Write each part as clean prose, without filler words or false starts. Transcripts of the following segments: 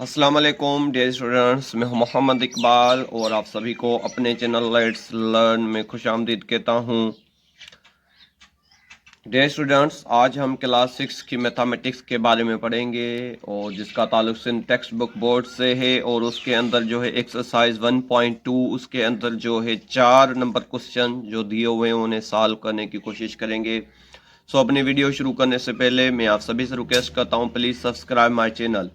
अस्सलाम वालेकुम dear students, मैं हूं मोहम्मद इकबाल और आप सभी को अपने चैनल लेट्स लर्न में खुशामदीद कहता हूं। डियर स्टूडेंट्स, आज हम क्लास 6 की मैथमेटिक्स के बारे में पढ़ेंगे और जिसका ताल्लुक सिंध टेक्स्ट बुक बोर्ड से है और उसके अंदर जो है एक्सरसाइज 1.2 उसके अंदर जो है 4 नंबर क्वेश्चन जो दिए हुए हैं उन्हें सॉल्व करने की कोशिश करेंगे। अपनी वीडियो शुरू करने से पहले मैं आप सभी से रिक्वेस्ट करता हूं, प्लीज़ सब्सक्राइब माय चैनल।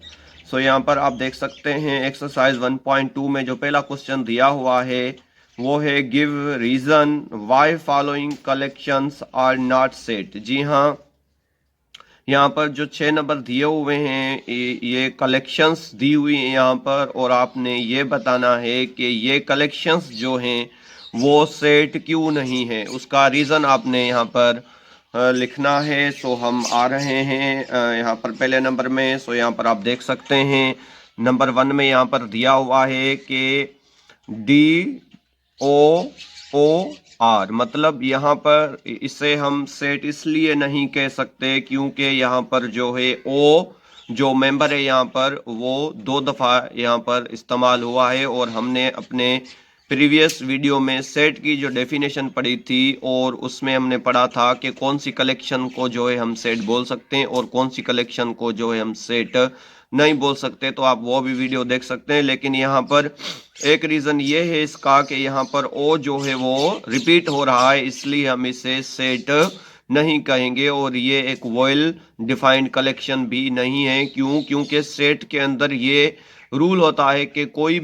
यहाँ पर आप देख सकते हैं एक्सरसाइज 1.2 में जो पहला क्वेश्चन दिया हुआ है वो है give reason why following collections are not set. जी हाँ, यहाँ पर जो 6 नंबर दिए हुए हैं ये कलेक्शंस दी हुई हैं यहाँ पर, और आपने ये बताना है कि ये कलेक्शंस जो हैं वो सेट क्यों नहीं है, उसका रीज़न आपने यहाँ पर लिखना है। हम आ रहे हैं यहाँ पर पहले नंबर में। यहाँ पर आप देख सकते हैं नंबर 1 में यहाँ पर दिया हुआ है कि DOOR, मतलब यहाँ पर इसे हम सेट इसलिए नहीं कह सकते क्योंकि यहाँ पर जो है ओ जो मेंबर है यहाँ पर वो 2 दफ़ा यहाँ पर इस्तेमाल हुआ है, और हमने अपने प्रीवियस वीडियो में सेट की जो डेफिनेशन पढ़ी थी और उसमें हमने पढ़ा था कि कौन सी कलेक्शन को जो है हम सेट बोल सकते हैं और कौन सी कलेक्शन को जो है हम सेट नहीं बोल सकते। तो आप वो भी वीडियो देख सकते हैं। लेकिन यहाँ पर एक रीज़न ये है इसका कि यहाँ पर ओ जो है वो रिपीट हो रहा है, इसलिए हम इसे सेट नहीं कहेंगे, और ये एक वेल डिफाइंड कलेक्शन भी नहीं है। क्योंकि सेट के अंदर ये रूल होता है कि कोई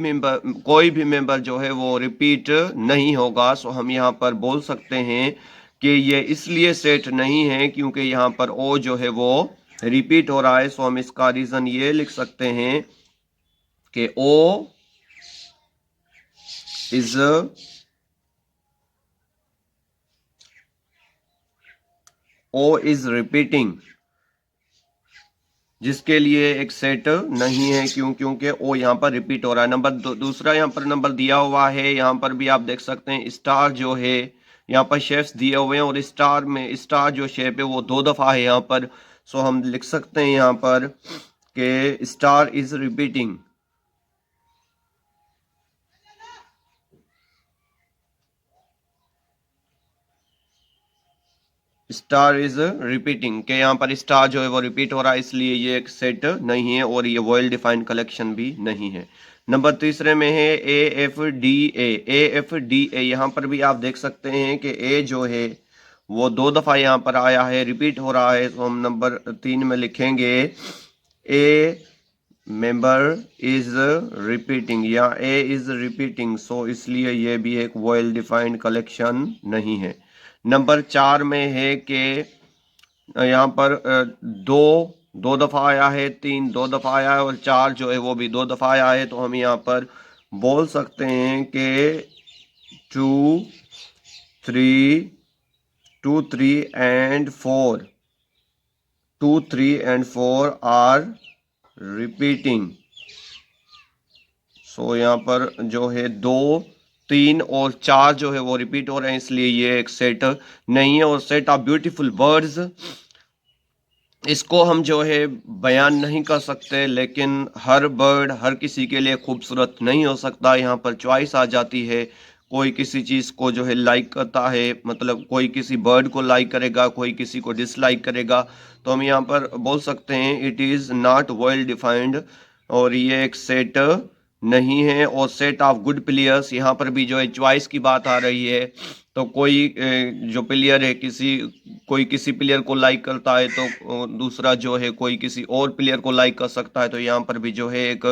भी मेंबर जो है वो रिपीट नहीं होगा। हम यहाँ पर बोल सकते हैं कि ये इसलिए सेट नहीं है क्योंकि यहाँ पर ओ जो है वो रिपीट हो रहा है। हम इसका रीजन ये लिख सकते हैं कि ओ इज रिपीटिंग, जिसके लिए एक सेट नहीं है क्योंकि ओ यहाँ पर रिपीट हो रहा है। दूसरा यहाँ पर नंबर दिया हुआ है, यहाँ पर भी आप देख सकते हैं स्टार जो है यहाँ पर शेप्स दिए हुए हैं और स्टार जो शेप है वो 2 दफ़ा है यहाँ पर। हम लिख सकते हैं यहाँ पर कि star is repeating. Star is repeating के यहाँ पर स्टार जो है वो रिपीट हो रहा है, इसलिए ये एक सेट नहीं है और ये वेल डिफाइंड कलेक्शन भी नहीं है। नंबर तीसरे में है AFDA। यहाँ पर भी आप देख सकते हैं कि ए जो है वो 2 दफ़ा यहाँ पर आया है, रिपीट हो रहा है। हम नंबर 3 में लिखेंगे ए मेंबर इज रिपीटिंग या ए इज रिपीटिंग, इसलिए ये भी एक वेल डिफाइंड कलेक्शन नहीं है। नंबर 4 में है कि यहाँ पर दो दफ़ा आया है, 3 2 दफ़ा आया है और 4 जो है वो भी 2 दफ़ा आया है। तो हम यहाँ पर बोल सकते हैं कि 2 3 एंड 4 आर रिपीटिंग। यहाँ पर जो है 2 3 और 4 जो है वो रिपीट हो रहे हैं, इसलिए ये एक सेट नहीं है। और सेट ऑफ ब्यूटीफुल बर्ड्स, इसको हम जो है बयान नहीं कर सकते, लेकिन हर बर्ड हर किसी के लिए खूबसूरत नहीं हो सकता। यहाँ पर चॉइस आ जाती है, कोई किसी चीज़ को जो है लाइक करता है, मतलब कोई किसी बर्ड को लाइक करेगा, कोई किसी को डिसलाइक करेगा। तो हम यहाँ पर बोल सकते हैं it is not well defined और ये एक सेट नहीं है। और सेट ऑफ गुड प्लेयर्स, यहाँ पर भी जो है चॉइस की बात आ रही है। तो कोई जो प्लेयर है कोई किसी प्लेयर को लाइक करता है तो दूसरा जो है कोई किसी और प्लेयर को लाइक कर सकता है। तो यहाँ पर भी जो है एक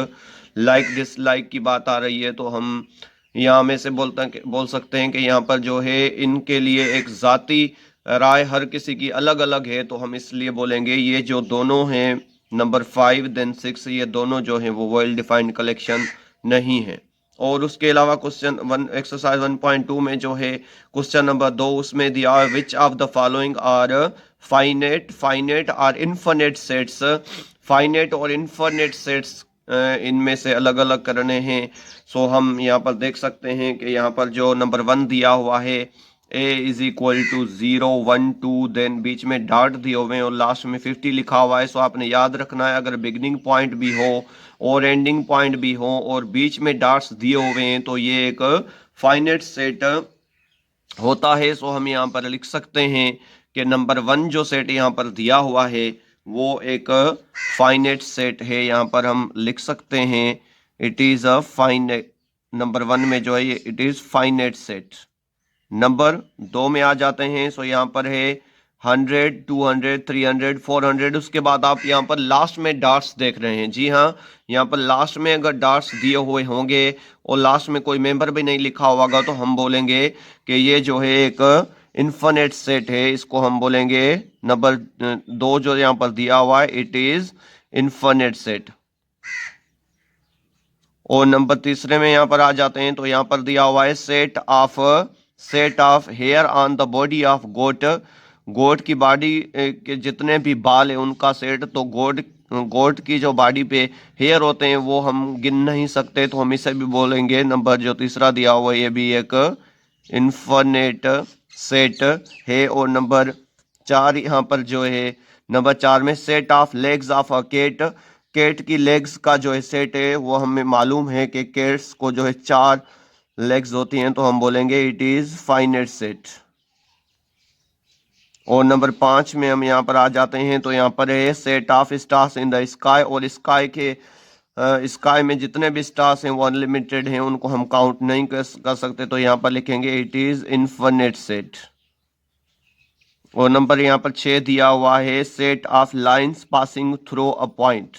लाइक डिसलाइक की बात आ रही है। तो हम यहाँ में से बोल सकते हैं कि यहाँ पर जो है इनके लिए एक ज़ाती राय हर किसी की अलग अलग है। तो हम इसलिए बोलेंगे ये जो दोनों हैं नंबर 5 देन 6, ये दोनों जो हैं वो वेल डिफाइंड कलेक्शन नहीं है। और उसके अलावा एक्सरसाइज 1.2 में जो है क्वेश्चन नंबर 2 उसमें दिया है which of the following are finite और इनफिनिट सेट्स। फाइनेट और इनफिनिट सेट्स इनमें से अलग अलग करने हैं। हम यहाँ पर देख सकते हैं कि यहाँ पर जो नंबर 1 दिया हुआ है a is equal to 0 1 2, then बीच में डॉट दिए हुए हैं और लास्ट में 50 लिखा हुआ है। आपने याद रखना है अगर बिगनिंग पॉइंट भी हो और एंडिंग पॉइंट भी हो और बीच में डॉट्स दिए हुए हैं तो ये एक फाइनाइट सेट होता है। सो हम यहाँ पर लिख सकते हैं कि नंबर 1 जो सेट यहाँ पर दिया हुआ है वो एक फाइनाइट सेट है। यहाँ पर हम लिख सकते हैं it is a finite, number 1 में जो है ये it is finite set. Number 2 में आ जाते हैं। सो यहाँ पर है 100, 200, 300, 400। उसके बाद आप यहाँ पर लास्ट में डॉट्स देख रहे हैं। जी हाँ, यहाँ पर लास्ट में अगर डॉट्स दिए हुए होंगे और लास्ट में कोई मेंबर भी नहीं लिखा होगा तो हम बोलेंगे कि ये जो है एक इन्फिनिट सेट है। इसको हम बोलेंगे नंबर 2 जो यहाँ पर दिया हुआ है इट इज इन्फिनिट सेट। और नंबर तीसरे में यहाँ पर आ जाते हैं तो यहाँ पर दिया हुआ है set of hair on the body of goat. Goat की बॉडी के जितने भी बाल है उनका सेट। तो गोट की जो बॉडी पे हेयर होते हैं वो हम गिन नहीं सकते तो हम इसे भी बोलेंगे नंबर जो तीसरा दिया हुआ है ये भी एक इन्फिनिट सेट है। और नंबर 4 यहाँ पर जो है नंबर 4 में set of legs of a cat. Cat की लेग्स का जो है सेट है वो हमें मालूम है कि कैट्स को जो है 4 लेग्स होती हैं तो हम बोलेंगे इट इज फाइनाइट सेट। और नंबर 5 में हम यहाँ पर आ जाते हैं तो यहाँ पर है set of stars in the sky. और स्काई में जितने भी स्टार्स हैं वो अनलिमिटेड हैं, उनको हम काउंट नहीं कर सकते तो यहाँ पर लिखेंगे इट इज इन्फिनिट सेट। और नंबर यहाँ पर 6 दिया हुआ है set of lines passing through a point.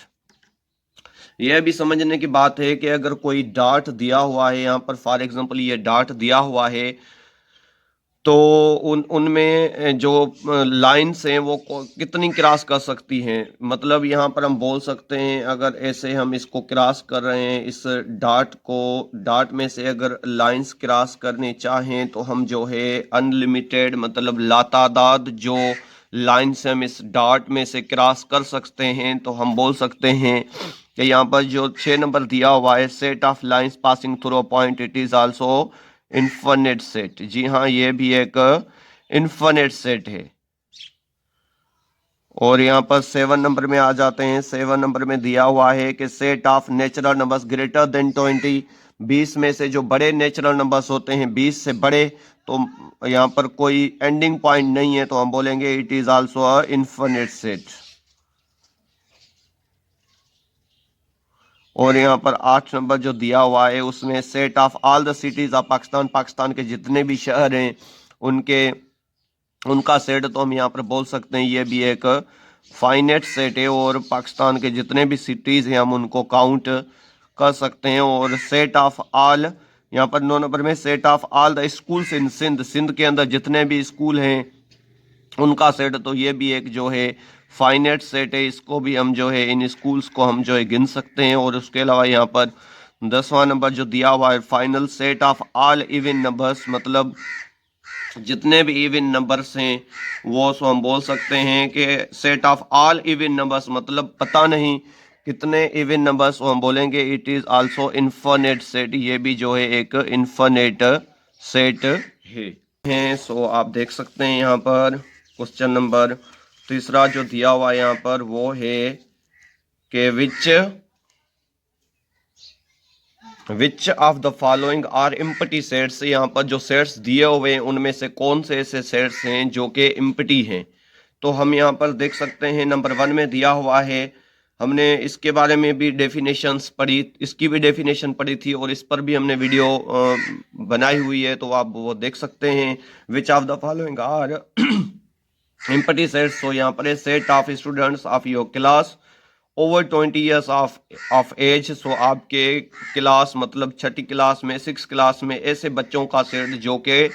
यह भी समझने की बात है कि अगर कोई डार्ट दिया हुआ है, यहाँ पर फॉर एग्जांपल ये डार्ट दिया हुआ है तो उनमें जो लाइंस हैं वो कितनी क्रॉस कर सकती हैं। मतलब यहाँ पर हम बोल सकते हैं अगर ऐसे हम इसको क्रॉस कर रहे हैं इस डार्ट में से अगर लाइंस क्रॉस करनी चाहें तो हम जो है अनलिमिटेड मतलब लातादाद जो लाइंस हम इस डार्ट में से क्रॉस कर सकते हैं तो हम बोल सकते हैं कि यहाँ पर जो 6 नंबर दिया हुआ है set of lines passing through a point it is also infinite set. जी हाँ, ये भी एक इन्फिनिट सेट है। और यहाँ पर 7 नंबर में आ जाते हैं। 7 नंबर में दिया हुआ है कि set of natural numbers greater than 20। 20 में से जो बड़े नेचुरल नंबर्स होते हैं 20 से बड़े, तो यहाँ पर कोई एंडिंग पॉइंट नहीं है तो हम बोलेंगे it is also a infinite set. और यहाँ पर 8 नंबर जो दिया हुआ है उसमें set of all the cities of Pakistan. Pakistan के जितने भी शहर हैं उनका सेट तो हम यहाँ पर बोल सकते हैं ये भी एक फाइनाइट सेट है। और पाकिस्तान के जितने भी सिटीज़ हैं हम उनको काउंट कर सकते हैं। और सेट ऑफ ऑल यहाँ पर 9 नंबर में set of all the schools in Sindh. Sindh के अंदर जितने भी स्कूल हैं उनका सेट तो ये भी एक जो है फाइनाइट सेट है। इसको भी हम जो है इन स्कूल्स को हम जो है गिन सकते हैं। और उसके अलावा यहाँ पर 10वां नंबर जो दिया हुआ है final set of all even numbers. मतलब जितने भी इवन नंबर्स हैं वो सो हम बोल सकते हैं कि set of all even numbers मतलब पता नहीं कितने इवन नंबर्स हम बोलेंगे it is also infinite set. ये भी जो है एक इन्फिनिट सेट है। सो आप देख सकते हैं यहाँ पर क्वेश्चन नंबर तीसरा जो दिया हुआ है यहाँ पर वो है कि which of the following are empty sets. यहाँ पर जो सेट्स दिए हुए हैं उनमें से कौन से ऐसे सेट्स हैं जो कि इम्पटी हैं। तो हम यहाँ पर देख सकते हैं नंबर 1 में दिया हुआ है। हमने इसके बारे में भी डेफिनेशंस पढ़ी, इसकी भी डेफिनेशन पढ़ी थी और इस पर भी हमने वीडियो बनाई हुई है तो आप वो देख सकते हैं। Which of the following are empty sets. तो यहाँ पर set of students of your class over 20 years of age. So आपके क्लास मतलब 6ठी क्लास में 6 क्लास में ऐसे बच्चों का सेट जो कि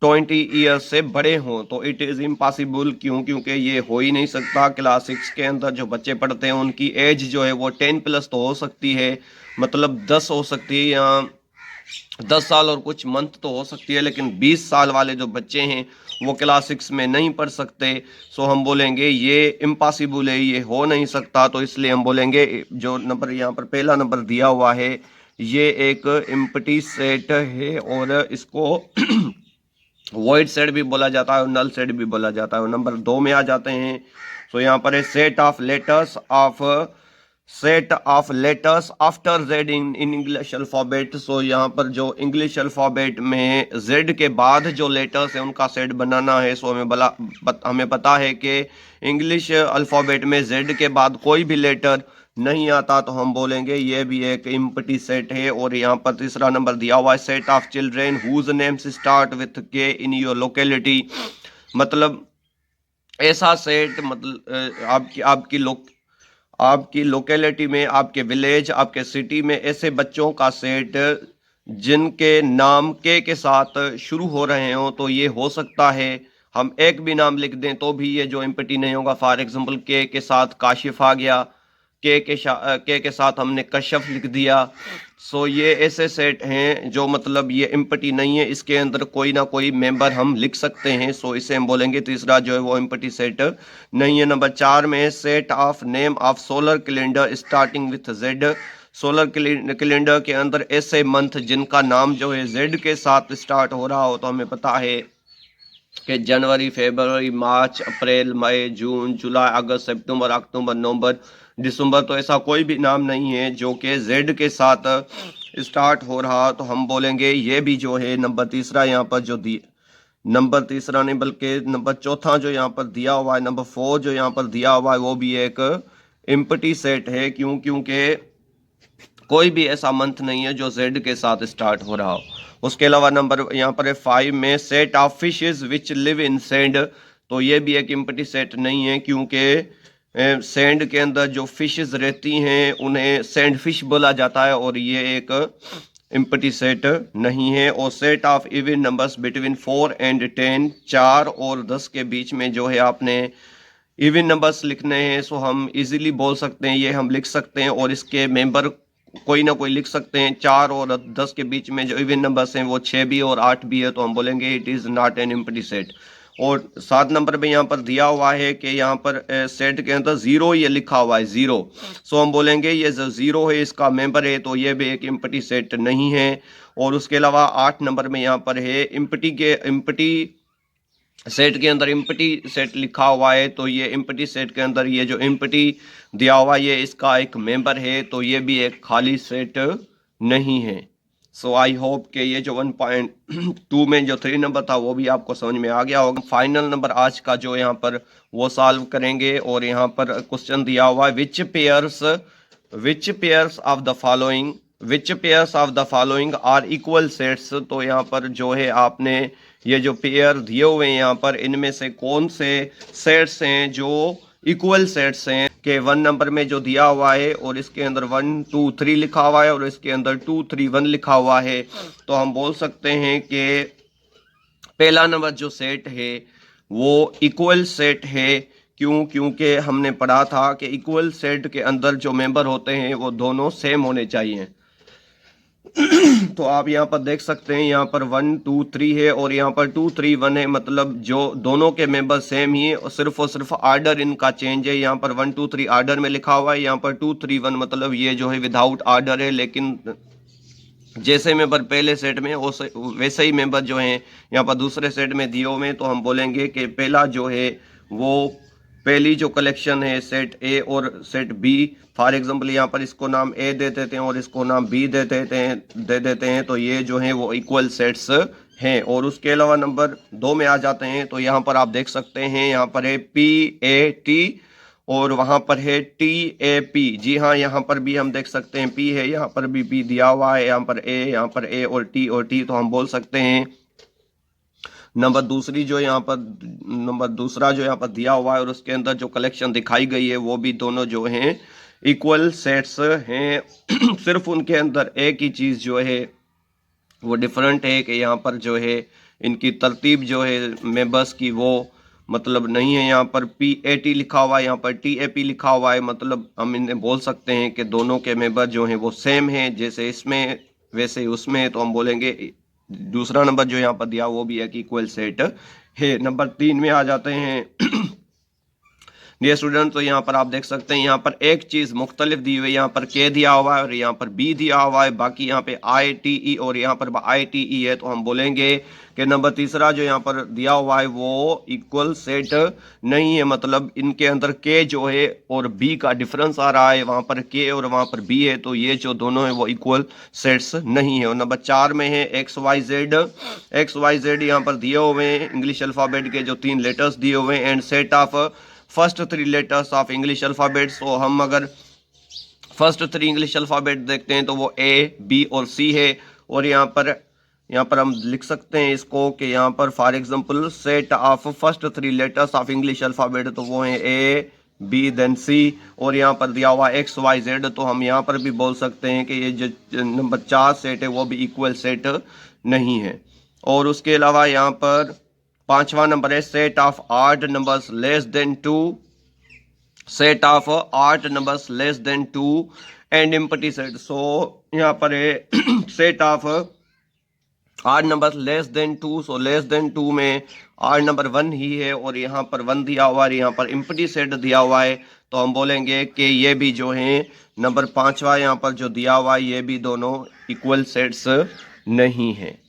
20 ईयर्स से बड़े हों तो इट इज़ इम्पॉसिबल। क्योंकि ये हो ही नहीं सकता। क्लास 6 के अंदर जो बच्चे पढ़ते हैं उनकी एज जो है वो 10+ तो हो सकती है, मतलब 10 हो सकती है या 10 साल और कुछ मंथ तो हो सकती है, लेकिन 20 साल वाले जो बच्चे हैं वो क्लास 6 में नहीं पढ़ सकते। सो हम बोलेंगे ये इम्पॉसिबल है, ये हो नहीं सकता। तो इसलिए हम बोलेंगे जो नंबर यहाँ पर पहला नंबर दिया हुआ है ये एक इम्पटी सेट है और इसको वॉइड सेट भी बोला जाता है और नल सेट भी बोला जाता है। और नंबर 2 में आ जाते हैं। सो यहाँ पर है set of letters of set of letters after Z in English alphabet. So यहाँ पर जो इंग्लिश अल्फ़ाबेट में जेड के बाद जो लेटर्स है उनका सेट बनाना है। सो हमें पता है कि इंग्लिश अल्फ़ाबेट में जेड के बाद कोई भी लेटर नहीं आता, तो हम बोलेंगे ये भी एक इम्पटी सेट है। और यहाँ पर तीसरा नंबर दिया हुआ है, set of children whose names start with K in your locality. मतलब ऐसा सेट, मतलब आपकी लोकेलिटी में, आपके विलेज, आपके सिटी में ऐसे बच्चों का सेट जिनके नाम के साथ शुरू हो रहे हो, तो ये हो सकता है हम एक भी नाम लिख दें तो भी ये जो एम्पटी नहीं होगा। फॉर एग्जांपल के साथ काशिफ आ गया, के साथ हमने कशफ लिख दिया। सो ये ऐसे सेट हैं जो मतलब ये एम्पटी नहीं है, इसके अंदर कोई ना कोई मेंबर हम लिख सकते हैं। सो इसे हम बोलेंगे तीसरा जो है वो एम्पटी सेट नहीं है। नंबर 4 में set of name of solar calendar starting with Z. Solar calendar के अंदर ऐसे मंथ जिनका नाम जो है जेड के साथ स्टार्ट हो रहा हो, तो हमें पता है कि जनवरी, फरवरी, मार्च, अप्रैल, मई, जून, जुलाई, अगस्त, सितंबर, अक्टूबर, नवंबर, दिसंबर। तो ऐसा कोई भी नाम नहीं है जो कि जेड के साथ स्टार्ट हो रहा, तो हम बोलेंगे ये भी जो है नंबर तीसरा यहाँ पर जो नंबर तीसरा नहीं बल्कि नंबर चौथा जो यहाँ पर दिया हुआ है, नंबर 4 जो यहाँ पर दिया हुआ है, वो भी एक इम्पटी सेट है। क्योंकि कोई भी ऐसा मंथ नहीं है जो जेड के साथ स्टार्ट हो रहा हो। उसके अलावा नंबर यहाँ पर है 5 में set of fishes which live in sand. तो ये भी एक इम्पटी सेट नहीं है, क्योंकि सैंड के अंदर जो फिशेस रहती हैं उन्हें सैंड फिश बोला जाता है, और ये एक इम्पटी सेट नहीं है। और set of even numbers between 4 and 10, 4 और 10 के बीच में जो है आपने इवन नंबर्स लिखने हैं। सो हम इजीली बोल सकते हैं, ये हम लिख सकते हैं, और इसके मेंबर कोई ना कोई लिख सकते हैं। 4 और 10 के बीच में जो इवन नंबर्स हैं वो 6 भी और 8 भी है, तो हम बोलेंगे it is not an empty set. और 7 नंबर पे यहाँ पर दिया हुआ है कि यहाँ पर सेट के अंदर जीरो ये लिखा हुआ है, जीरो। सो हम बोलेंगे ये जो जीरो है इसका मेंबर है, तो ये भी एक एम्प्टी सेट नहीं है। और उसके अलावा 8 नंबर में यहाँ पर है एम्प्टी सेट के अंदर एम्प्टी सेट लिखा हुआ है, तो ये एम्प्टी सेट के अंदर ये जो एम्प्टी दिया हुआ है ये इसका एक मेंबर है, तो ये भी एक खाली सेट नहीं है। सो आई होप कि ये जो 1.2 में जो 3 नंबर था वो भी आपको समझ में आ गया होगा। फाइनल नंबर आज का जो यहाँ पर वो सॉल्व करेंगे, और यहाँ पर क्वेश्चन दिया हुआ है which pairs of the following are equal sets. तो यहाँ पर जो है आपने ये जो पेयर दिए हुए हैं यहाँ पर, इनमें से कौन से सेट्स हैं जो इक्वल सेट्स हैं। के 1 नंबर में जो दिया हुआ है और इसके अंदर 1 2 3 लिखा हुआ है और इसके अंदर 2 3 1 लिखा हुआ है, तो हम बोल सकते हैं कि पहला नंबर जो सेट है वो इक्वल सेट है। क्योंकि हमने पढ़ा था कि इक्वल सेट के अंदर जो मेंबर होते हैं वो दोनों सेम होने चाहिए। तो आप यहाँ पर देख सकते हैं, यहाँ पर 1 2 3 है और यहाँ पर 2 3 1 है, मतलब जो दोनों के मेंबर सेम ही है और सिर्फ आर्डर इनका चेंज है। यहाँ पर 1 2 3 आर्डर में लिखा हुआ है, यहाँ पर 2 3 1 मतलब ये जो है विदाउट आर्डर है। लेकिन जैसे मेंबर पहले सेट में वैसे ही मेंबर जो हैं यहाँ पर दूसरे सेट में दिए हुए हैं, तो हम बोलेंगे कि पहला जो है वो पहली जो कलेक्शन है सेट ए और सेट बी। फॉर एग्जांपल यहाँ पर इसको नाम ए दे देते हैं और इसको नाम बी दे देते हैं, तो ये जो है वो इक्वल सेट्स हैं। और उसके अलावा नंबर 2 में आ जाते हैं, तो यहाँ पर आप देख सकते हैं, यहाँ पर है PAT और वहाँ पर है TAP। जी हाँ, यहाँ पर भी हम देख सकते हैं P है, यहाँ पर भी P दिया हुआ है, यहाँ पर A और T, तो हम बोल सकते हैं नंबर दूसरा जो यहाँ पर दिया हुआ है और उसके अंदर जो कलेक्शन दिखाई गई है वो भी दोनों जो हैं इक्वल सेट्स हैं। सिर्फ उनके अंदर एक ही चीज़ जो है वो डिफरेंट है कि यहाँ पर जो है इनकी तरतीब जो है मेंबर्स की वो मतलब नहीं है। यहाँ पर PAT लिखा हुआ है, यहाँ पर TAP लिखा हुआ है, मतलब हम इन्हें बोल सकते हैं कि दोनों के मेंबर जो हैं वो सेम हैं, जैसे इसमें वैसे उसमें। तो हम बोलेंगे दूसरा नंबर जो यहाँ पर दिया वो भी एक इक्वल सेट है। नंबर 3 में आ जाते हैं। डियर स्टूडेंट, तो यहाँ पर आप देख सकते हैं, यहाँ पर एक चीज मुख्तलिफ दी हुई है, यहाँ पर के दिया हुआ है और यहाँ पर बी दिया हुआ है, बाकी यहाँ पे आई टी ई और यहाँ पर आई टी ई है। तो हम बोलेंगे कि नंबर तीसरा जो यहाँ पर दिया हुआ है वो इक्वल सेट नहीं है, मतलब इनके अंदर के जो है और बी का डिफरेंस आ रहा है, वहां पर के और वहां पर बी है, तो ये जो दोनों है वो इक्वल सेट्स नहीं है। और नंबर 4 में है X Y Z. X Y Z यहाँ पर दिए हुए हैं इंग्लिश अल्फाबेट के जो 3 लेटर्स दिए हुए हैं, and set of first 3 letters of English alphabet. तो हम अगर फर्स्ट 3 इंग्लिश अल्फाबेट देखते हैं तो वो ए, बी और सी है। और यहाँ पर हम लिख सकते हैं इसको कि यहाँ पर for example set of first 3 letters of English alphabet, तो वो है ए, बी देन सी। और यहाँ पर दिया हुआ एक्स वाई जेड, तो हम यहाँ पर भी बोल सकते हैं कि ये जो नंबर 4 सेट है वो भी इक्वल सेट नहीं है। और उसके अलावा यहाँ पर 5वां नंबर है set of odd numbers less than 2, set of odd numbers less than 2 and empty set. So यहाँ पर है set of odd number less than 2। So less than 2 में ऑड नंबर 1 ही है और यहाँ पर 1 दिया हुआ है, यहाँ पर एम्प्टी सेट दिया हुआ है, तो हम बोलेंगे कि ये भी जो है नंबर 5वां यहाँ पर जो दिया हुआ है ये भी दोनों इक्वल सेट्स नहीं है।